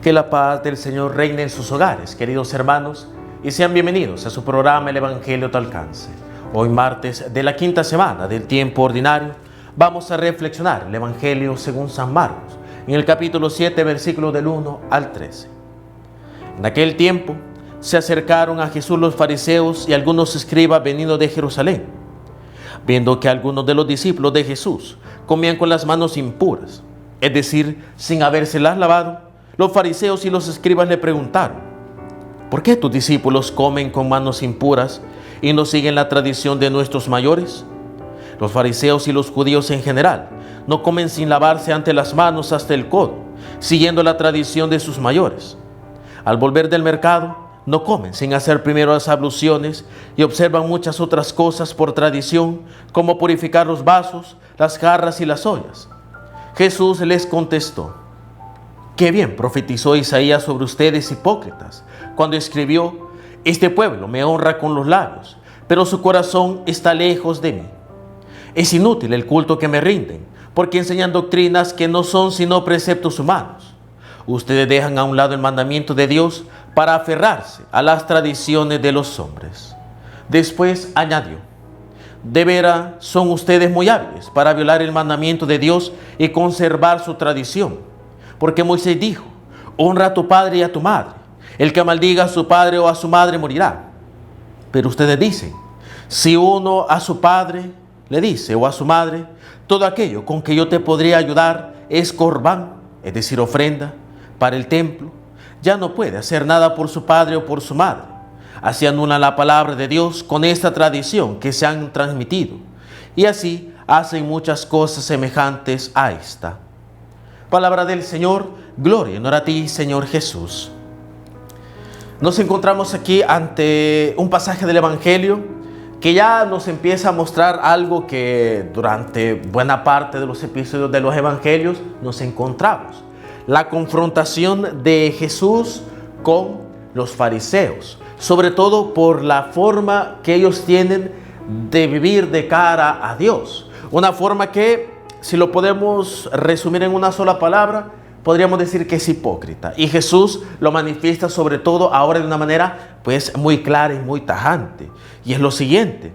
Que la paz del Señor reine en sus hogares, queridos hermanos, y sean bienvenidos a su programa El Evangelio a tu alcance. Hoy martes de la quinta semana del tiempo ordinario, vamos a reflexionar el Evangelio según San Marcos, en el capítulo 7, versículos del 1 al 13. En aquel tiempo se acercaron a Jesús los fariseos y algunos escribas venidos de Jerusalén, viendo que algunos de los discípulos de Jesús comían con las manos impuras, es decir, sin habérselas lavado. Los fariseos y los escribas le preguntaron: ¿por qué tus discípulos comen con manos impuras y no siguen la tradición de nuestros mayores? Los fariseos y los judíos en general no comen sin lavarse ante las manos hasta el codo, siguiendo la tradición de sus mayores. Al volver del mercado, no comen sin hacer primero las abluciones y observan muchas otras cosas por tradición, como purificar los vasos, las jarras y las ollas. Jesús les contestó: qué bien profetizó Isaías sobre ustedes hipócritas, cuando escribió: este pueblo me honra con los labios, pero su corazón está lejos de mí. Es inútil el culto que me rinden, porque enseñan doctrinas que no son sino preceptos humanos. Ustedes dejan a un lado el mandamiento de Dios para aferrarse a las tradiciones de los hombres. Después añadió: de veras son ustedes muy hábiles para violar el mandamiento de Dios y conservar su tradición. Porque Moisés dijo: honra a tu padre y a tu madre. El que maldiga a su padre o a su madre morirá. Pero ustedes dicen: si uno a su padre le dice o a su madre, todo aquello con que yo te podría ayudar es corbán, es decir, ofrenda, para el templo, ya no puede hacer nada por su padre o por su madre. Así anulan la palabra de Dios con esta tradición que se han transmitido. Y así hacen muchas cosas semejantes a esta. Palabra del Señor, gloria y honor a ti, Señor Jesús. Nos encontramos aquí ante un pasaje del Evangelio que ya nos empieza a mostrar algo que durante buena parte de los episodios de los Evangelios nos encontramos: la confrontación de Jesús con los fariseos, sobre todo por la forma que ellos tienen de vivir de cara a Dios. Una forma que, si lo podemos resumir en una sola palabra, podríamos decir que es hipócrita. Y Jesús lo manifiesta sobre todo ahora de una manera pues muy clara y muy tajante. Y es lo siguiente: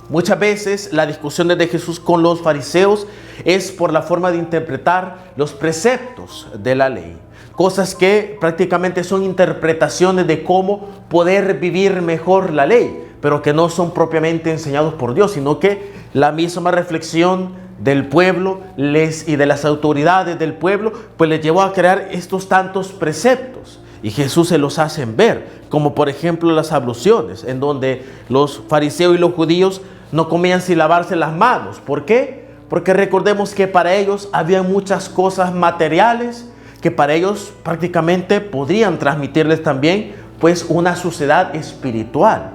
muchas veces la discusión de Jesús con los fariseos es por la forma de interpretar los preceptos de la ley. Cosas que prácticamente son interpretaciones de cómo poder vivir mejor la ley, pero que no son propiamente enseñados por Dios, sino que la misma reflexión del pueblo y de las autoridades del pueblo pues les llevó a crear estos tantos preceptos, y Jesús se los hace ver, como por ejemplo las abluciones, en donde los fariseos y los judíos no comían sin lavarse las manos. ¿Por qué? Porque recordemos que para ellos había muchas cosas materiales que para ellos prácticamente podrían transmitirles también pues una suciedad espiritual.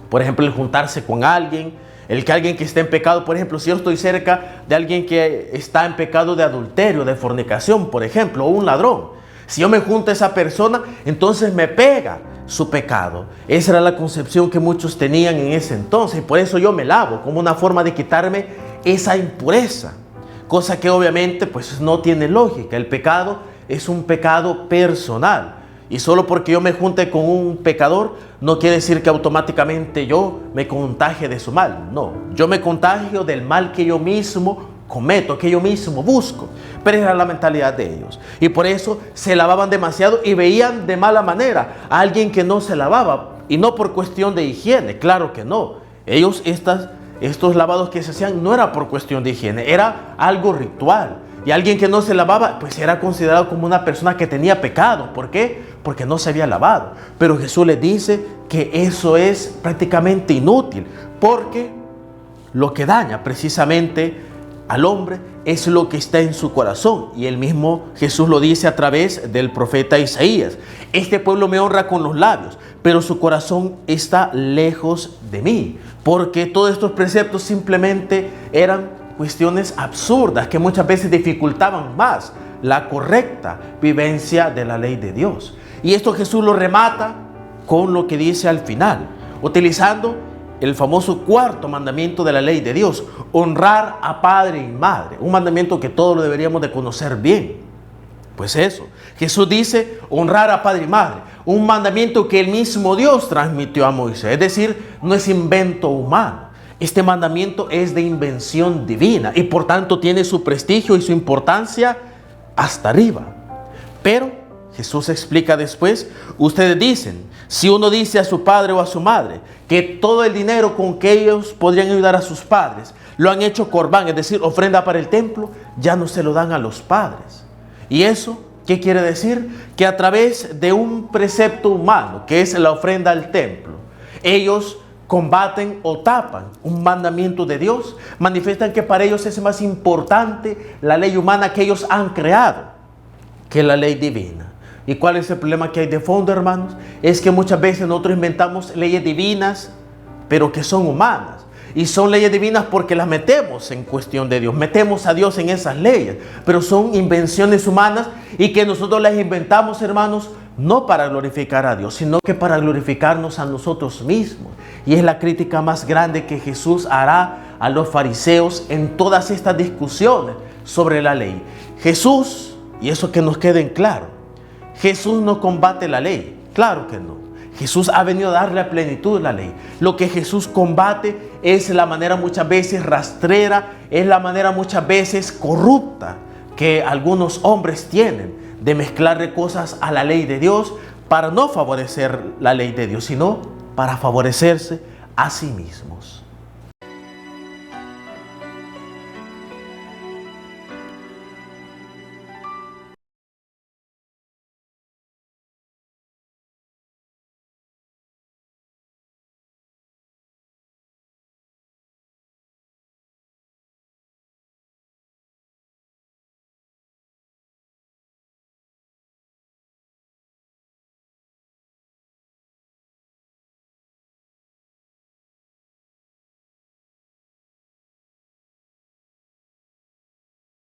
Por ejemplo, el juntarse con alguien, el que alguien que esté en pecado, por ejemplo, si yo estoy cerca de alguien que está en pecado de adulterio, de fornicación, por ejemplo, o un ladrón, si yo me junto a esa persona, entonces me pega su pecado. Esa era la concepción que muchos tenían en ese entonces, y por eso yo me lavo, como una forma de quitarme esa impureza, cosa que obviamente pues no tiene lógica. El pecado es un pecado personal, y solo porque yo me junte con un pecador no quiere decir que automáticamente yo me contagie de su mal. No, yo me contagio del mal que yo mismo cometo, que yo mismo busco. Pero era la mentalidad de ellos, y por eso se lavaban demasiado y veían de mala manera a alguien que no se lavaba, y no por cuestión de higiene, claro que no. Ellos estos lavados que se hacían no era por cuestión de higiene, era algo ritual. Y alguien que no se lavaba pues era considerado como una persona que tenía pecado. ¿Por qué? Porque no se había lavado. Pero Jesús les dice que eso es prácticamente inútil, porque lo que daña precisamente al hombre es lo que está en su corazón. Y el mismo Jesús lo dice a través del profeta Isaías: este pueblo me honra con los labios, pero su corazón está lejos de mí. Porque todos estos preceptos simplemente eran cuestiones absurdas que muchas veces dificultaban más la correcta vivencia de la ley de Dios. Y esto Jesús lo remata con lo que dice al final, utilizando el famoso cuarto mandamiento de la ley de Dios: honrar a padre y madre, un mandamiento que todos lo deberíamos de conocer bien. Pues eso, Jesús dice honrar a padre y madre, un mandamiento que el mismo Dios transmitió a Moisés, es decir, no es invento humano. Este mandamiento es de invención divina y por tanto tiene su prestigio y su importancia hasta arriba. Pero Jesús explica después, ustedes dicen, si uno dice a su padre o a su madre que todo el dinero con que ellos podrían ayudar a sus padres lo han hecho corbán, es decir, ofrenda para el templo, ya no se lo dan a los padres. ¿Y eso qué quiere decir? Que a través de un precepto humano, que es la ofrenda al templo, ellos combaten o tapan un mandamiento de Dios, manifiestan que para ellos es más importante la ley humana que ellos han creado que la ley divina. ¿Y cuál es el problema que hay de fondo, hermanos? Es que muchas veces nosotros inventamos leyes divinas, pero que son humanas. Y son leyes divinas porque las metemos en cuestión de Dios. Metemos a Dios en esas leyes. Pero son invenciones humanas y que nosotros las inventamos, hermanos, no para glorificar a Dios, sino que para glorificarnos a nosotros mismos. Y es la crítica más grande que Jesús hará a los fariseos en todas estas discusiones sobre la ley. Jesús, y eso que nos quede en claro, Jesús no combate la ley. Claro que no. Jesús ha venido a darle a plenitud la ley. Lo que Jesús combate es la manera muchas veces rastrera, es la manera muchas veces corrupta que algunos hombres tienen de mezclarle cosas a la ley de Dios para no favorecer la ley de Dios, sino para favorecerse a sí mismos.